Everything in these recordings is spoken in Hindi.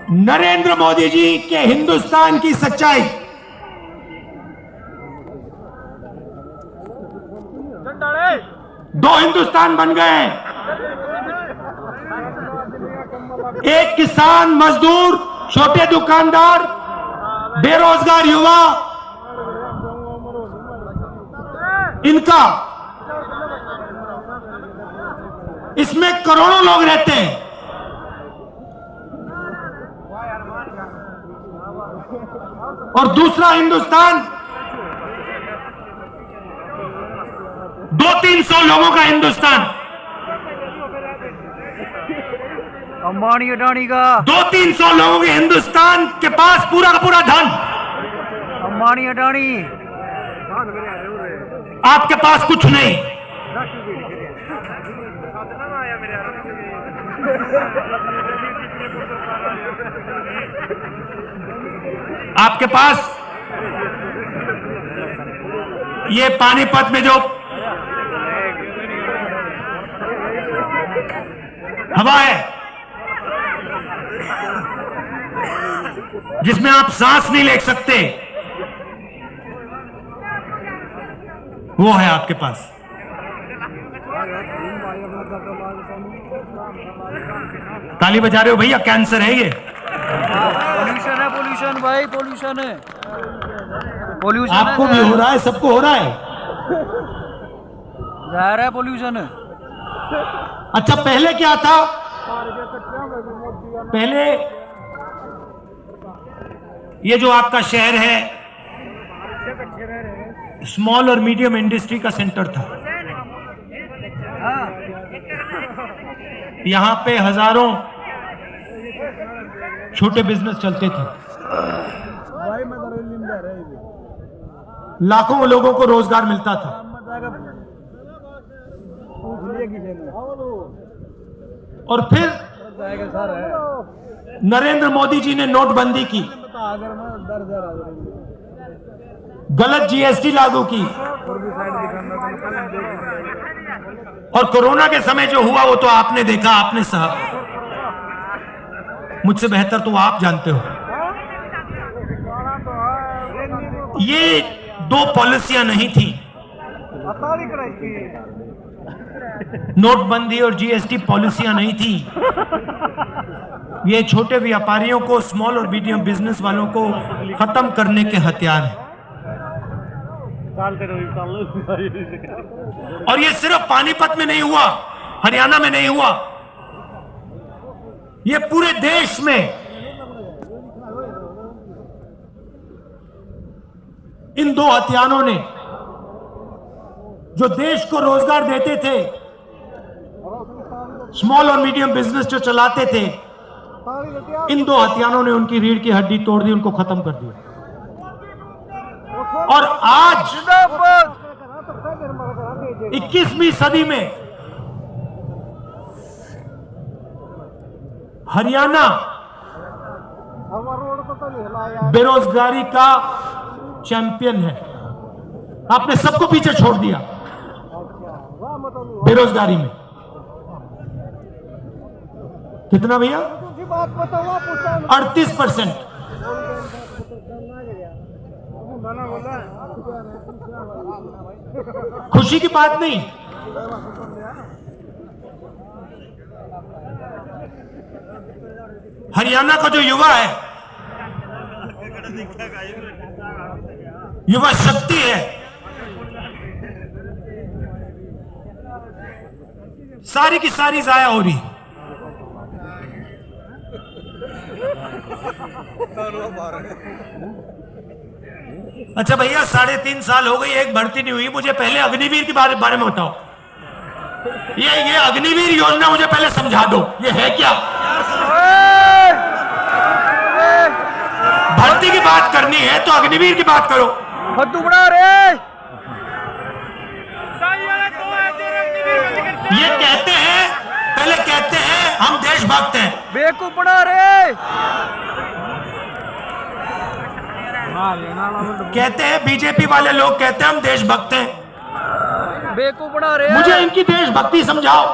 नरेंद्र मोदी जी के हिंदुस्तान की सच्चाई, दो हिंदुस्तान बन गए हैं। एक किसान, मजदूर, छोटे दुकानदार, बेरोजगार युवा, इनका, इसमें करोड़ों लोग रहते हैं। और दूसरा हिंदुस्तान 200-300 लोगों का हिंदुस्तान, अंबानी अडानी का, 200-300 लोगों के हिंदुस्तान के पास पूरा का पूरा धन, अंबानी अडानी, आपके पास कुछ नहीं। आपके पास ये पानीपत में जो हवा है, जिसमें आप सांस नहीं ले सकते, वो है आपके पास। ताली बजा रहे हो भैया, कैंसर है ये। पोल्यूशन है, पोल्यूशन भाई, पोल्यूशन है, पोल्यूशन आपको भी हो रहा है, सबको हो रहा है। जाहिर है पोल्यूशन है। अच्छा, पहले क्या था? पहले ये जो आपका शहर है, स्मॉल और मीडियम इंडस्ट्री का सेंटर था। यहां पे हजारों छोटे बिजनेस चलते थे, लाखों लोगों को रोजगार मिलता था। और फिर नरेंद्र मोदी जी ने नोटबंदी की, गलत जीएसटी लागू की, और कोरोना के समय जो हुआ वो तो आपने देखा, आपने साहब, मुझसे बेहतर तो आप जानते हो। ये दो पॉलिसियां नहीं थी, नोटबंदी और जीएसटी पॉलिसियां नहीं थी। ये छोटे व्यापारियों को, स्मॉल और मीडियम बिजनेस वालों को खत्म करने के हथियार हैं। और ये सिर्फ पानीपत में नहीं हुआ, हरियाणा में नहीं हुआ, ये पूरे देश में इन दो हथियारों ने, जो देश को रोजगार देते थे, स्मॉल और मीडियम बिजनेस जो चलाते थे, इन दो हथियारों ने उनकी रीढ़ की हड्डी तोड़ दी, उनको खत्म कर दिया। और आज 21वीं सदी में हरियाणा बेरोजगारी का चैंपियन है। आपने सबको पीछे छोड़ दिया बेरोजगारी में। कितना भैया? 38%। खुशी की बात नहीं, हरियाणा का जो युवा है, युवा शक्ति है, सारी की सारी जाया हो रही। अच्छा भैया, 3.5 साल हो गई, एक भर्ती नहीं हुई। मुझे पहले अग्निवीर के बारे में बताओ। ये अग्निवीर योजना मुझे पहले समझा दो, ये है क्या? भर्ती की बात करनी है तो अग्निवीर की बात करो। फद्दू बना रे। ये कहते हैं, पहले कहते हैं हम देशभक्त हैं, बेवकूफ बना रे। कहते हैं बीजेपी वाले लोग कहते हैं हम देशभक्त हैं, बेवकूफ बना रे। मुझे इनकी देशभक्ति समझाओ।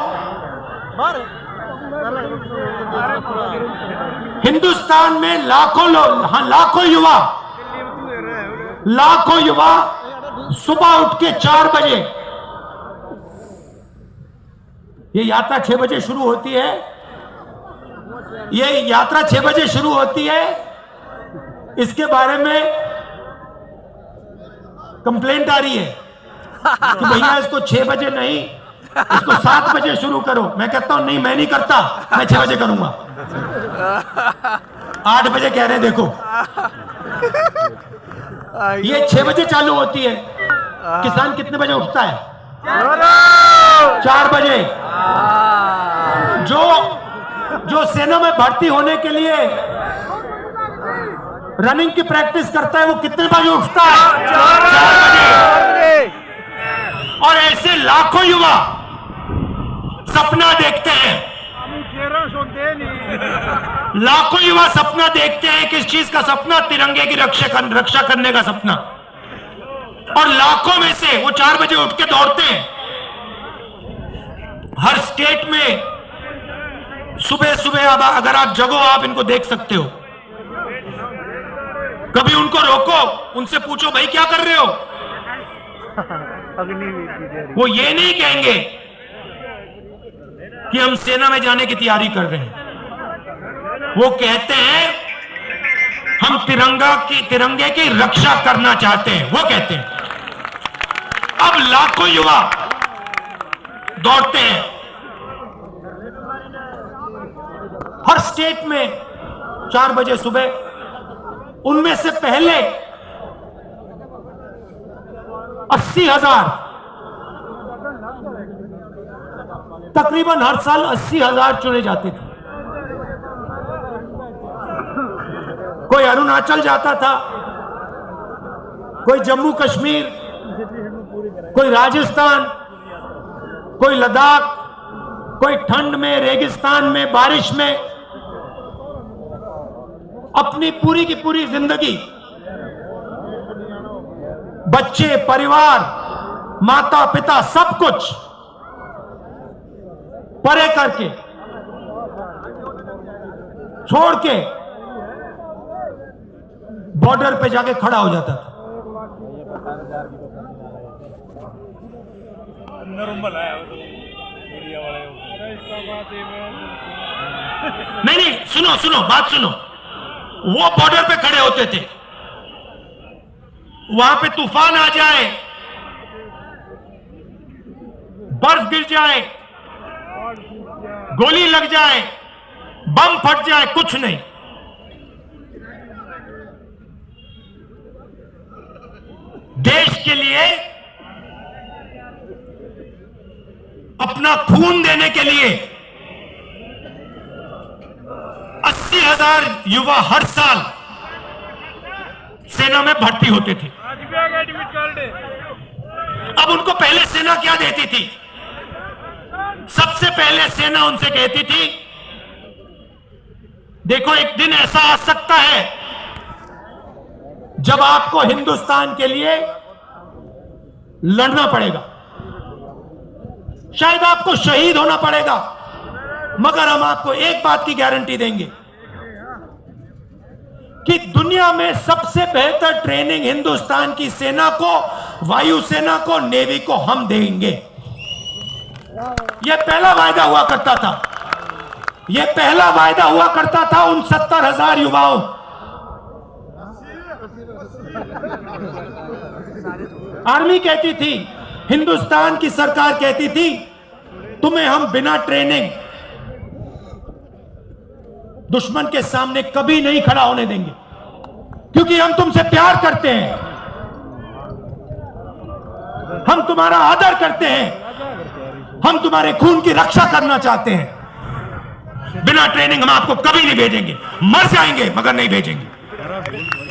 हिंदुस्तान में लाखों लोग, हाँ लाखों युवा सुबह उठ के 4 बजे, ये यात्रा 6 बजे शुरू होती है, ये यात्रा 6 बजे शुरू होती है। इसके बारे में कंप्लेंट आ रही है कि भैया इसको 6 बजे नहीं, इसको 7 बजे शुरू करो। मैं कहता हूं नहीं, मैं नहीं करता, मैं 6 बजे करूंगा। 8 बजे कह रहे हैं, देखो ये 6 बजे चालू होती है। किसान कितने बजे उठता है? 4 बजे। जो सेना में भर्ती होने के लिए रनिंग की प्रैक्टिस करता है, वो कितने बजे उठता है? 4 बजे। और ऐसे लाखों युवा सपना देखते हैं, लाखों युवा सपना देखते हैं। किस चीज का सपना? तिरंगे की रक्षा करने का सपना। और लाखों में से वो 4 बजे उठ के दौड़ते हैं। हर स्टेट में सुबह सुबह अगर आप जगो, आप इनको देख सकते हो। कभी उनको रोको, उनसे पूछो भाई क्या कर रहे हो? वो ये नहीं कहेंगे कि हम सेना में जाने की तैयारी कर रहे हैं। वो कहते हैं हम तिरंगे की रक्षा करना चाहते हैं, वो कहते हैं। अब लाखों युवा दौड़ते हैं। हर स्टेट में 4 बजे सुबह। उनमें से पहले 80,000, तकरीबन हर साल 80,000 चुने जाते थे। कोई अरुणाचल जाता था, कोई जम्मू कश्मीर, कोई राजस्थान, कोई लद्दाख, कोई ठंड में, रेगिस्तान में, बारिश में अपनी पूरी की पूरी जिंदगी बच्चे, परिवार, माता पिता, सब कुछ परे करके छोड़ के बॉर्डर पे जाके खड़ा हो जाता था। नहीं, सुनो, बात सुनो। वो बॉर्डर पे खड़े होते थे, वहां पे तूफान आ जाए, बर्फ गिर जाए, गोली लग जाए, बम फट जाए, कुछ नहीं। देश के लिए, अपना खून देने के लिए 80,000 युवा हर साल सेना में भर्ती होते थे। अब उनको पहले सेना क्या देती थी? सबसे पहले सेना उनसे कहती थी, देखो एक दिन ऐसा आ सकता है जब आपको हिंदुस्तान के लिए लड़ना पड़ेगा, शायद आपको शहीद होना पड़ेगा, मगर हम आपको एक बात की गारंटी देंगे कि दुनिया में सबसे बेहतर ट्रेनिंग हिंदुस्तान की सेना को, वायुसेना को, नेवी को हम देंगे। यह पहला वायदा हुआ करता था, यह पहला वायदा हुआ करता था उन 70,000 युवाओं। आर्मी कहती थी, हिंदुस्तान की सरकार कहती थी, तुम्हें हम बिना ट्रेनिंग दुश्मन के सामने कभी नहीं खड़ा होने देंगे, क्योंकि हम तुमसे प्यार करते हैं, हम तुम्हारा आदर करते हैं, हम तुम्हारे खून की रक्षा करना चाहते हैं। बिना ट्रेनिंग हम आपको कभी नहीं भेजेंगे, मर जाएंगे मगर नहीं भेजेंगे।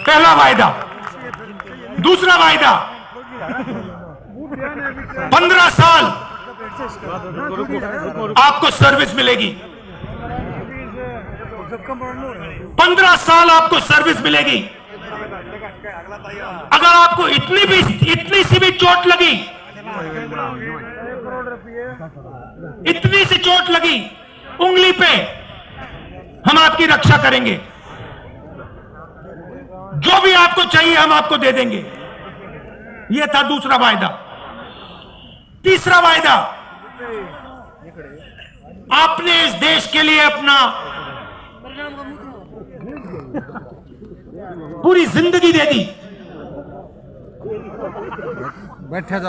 पहला वायदा। दूसरा वायदा, 15 साल आपको सर्विस मिलेगी, 15 साल आपको सर्विस मिलेगी। अगर आपको इतनी सी भी चोट लगी, इतनी सी चोट लगी उंगली पे, हम आपकी रक्षा करेंगे, जो भी आपको चाहिए हम आपको दे देंगे। यह था दूसरा वायदा। तीसरा वायदा, आपने इस देश के लिए अपना पूरी जिंदगी दे दी,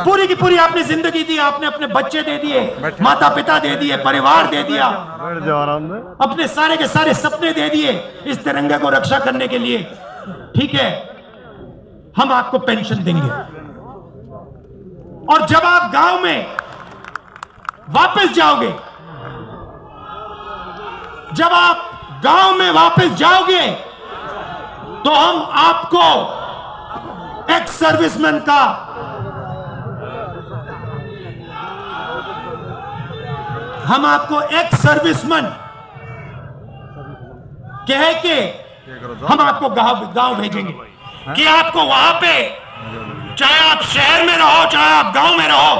पूरी की पूरी आपने जिंदगी दी, आपने अपने बच्चे दे दिए, माता पिता दे दिए, परिवार दे दिया, अपने सारे के सारे सपने दे दिए इस तिरंगे को रक्षा करने के लिए। ठीक है, हम आपको पेंशन देंगे, और जब आप गांव में वापस जाओगे, जब आप गांव में वापस जाओगे, तो हम आपको एक्स सर्विसमैन का एक्स सर्विसमैन कह के हम आपको गांव भेजेंगे, कि आपको वहां पे, चाहे आप शहर में रहो चाहे आप गांव में रहो,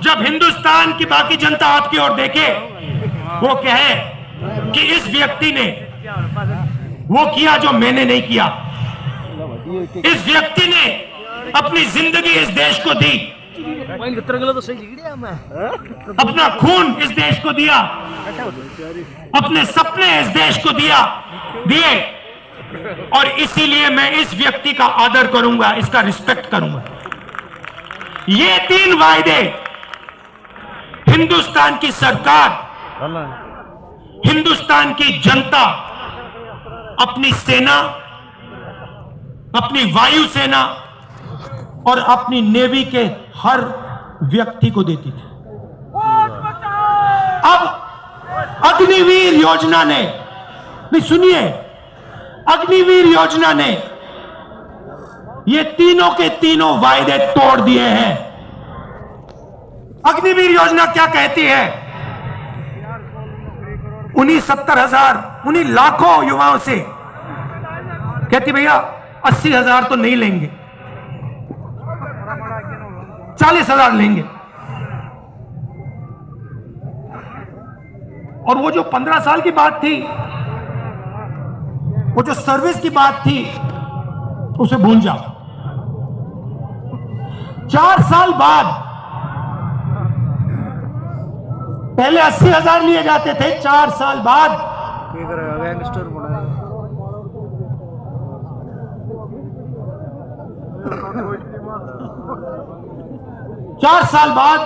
जब हिंदुस्तान की बाकी जनता आपकी ओर देखे, वो कहे कि इस व्यक्ति ने वो किया जो मैंने नहीं किया, इस व्यक्ति ने अपनी जिंदगी इस देश को दी, अपना खून इस देश को दिया, अपने सपने इस देश को दिए, और इसीलिए मैं इस व्यक्ति का आदर करूंगा, इसका रिस्पेक्ट करूंगा। ये 3 वायदे हिंदुस्तान की सरकार, हिंदुस्तान की जनता अपनी सेना, अपनी वायुसेना और अपनी नेवी के हर व्यक्ति को देती थी। अब अग्निवीर योजना ने, नहीं सुनिए, अग्निवीर योजना ने ये तीनों के तीनों वायदे तोड़ दिए हैं। अग्निवीर योजना क्या कहती है? उन्हीं 70,000, उन्हीं लाखों युवाओं से कहती भैया 80,000 तो नहीं लेंगे, 40,000 लेंगे। और वो जो 15 साल की बात थी, वो जो सर्विस की बात थी, उसे भूल जाओ। 4 साल बाद, पहले 80,000 लिए जाते थे, 4 साल बाद 4 साल बाद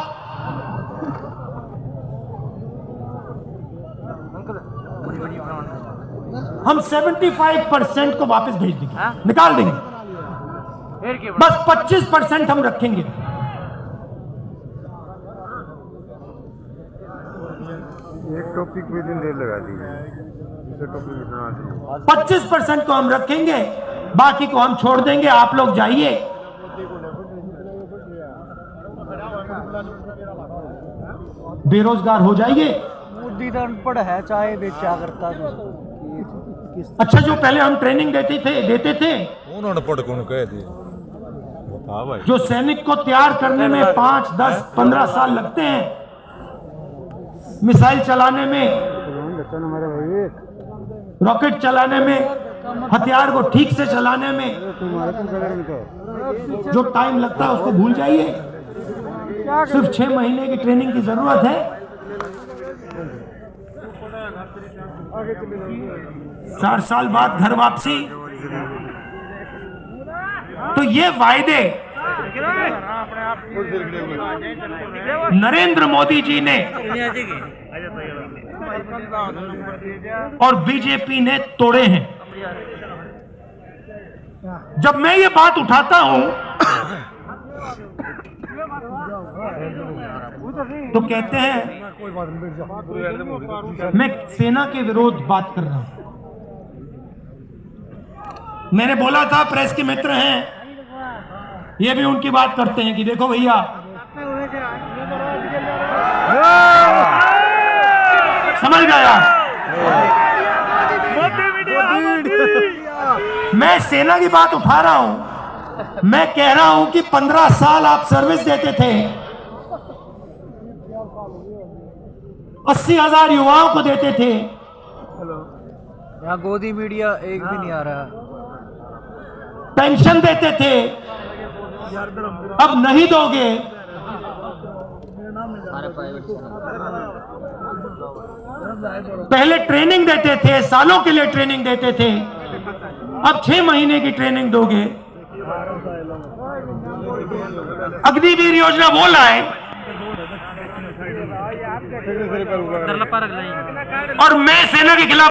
हम 75% को वापस भेज देंगे, निकाल देंगे, बस 25% हम रखेंगे। एक टॉपिक पे दिन देर लगा दी, 25% को हम रखेंगे, बाकी को हम छोड़ देंगे। आप लोग जाइए, बेरोजगार हो जाइए। मोदी तो अनपढ़ है, चाहे बेचा करता। अच्छा, जो पहले हम ट्रेनिंग देते थे, उन्होंने पढ़ कौन कहे थे, भाई जो सैनिक को तैयार करने में 5, 10, 15 साल लगते हैं, मिसाइल चलाने में, रॉकेट चलाने में, हथियार को ठीक से चलाने में जो टाइम लगता है उसको भूल जाइए। सिर्फ 6 महीने की ट्रेनिंग की जरूरत है। 4 साल बाद घर वापसी। तो ये वायदे नरेंद्र मोदी जी ने और बीजेपी ने तोड़े हैं। जब मैं ये बात उठाता हूं तो कहते हैं मैं सेना के विरोध बात कर रहा हूं। मैंने बोला था, प्रेस के मित्र हैं, ये भी उनकी बात करते हैं कि देखो भैया, समझ गया, मैं सेना की बात उठा रहा हूं। मैं कह रहा हूं कि 15 साल आप सर्विस देते थे, 80,000 युवाओं को देते थे, यहाँ गोदी मीडिया एक भी नहीं आ रहा। पेंशन देते थे, अब नहीं दोगे। पहले ट्रेनिंग देते थे, सालों के लिए ट्रेनिंग देते थे, अब 6 महीने की ट्रेनिंग दोगे। अग्निवीर योजना वो लाए और मैं सेना के खिलाफ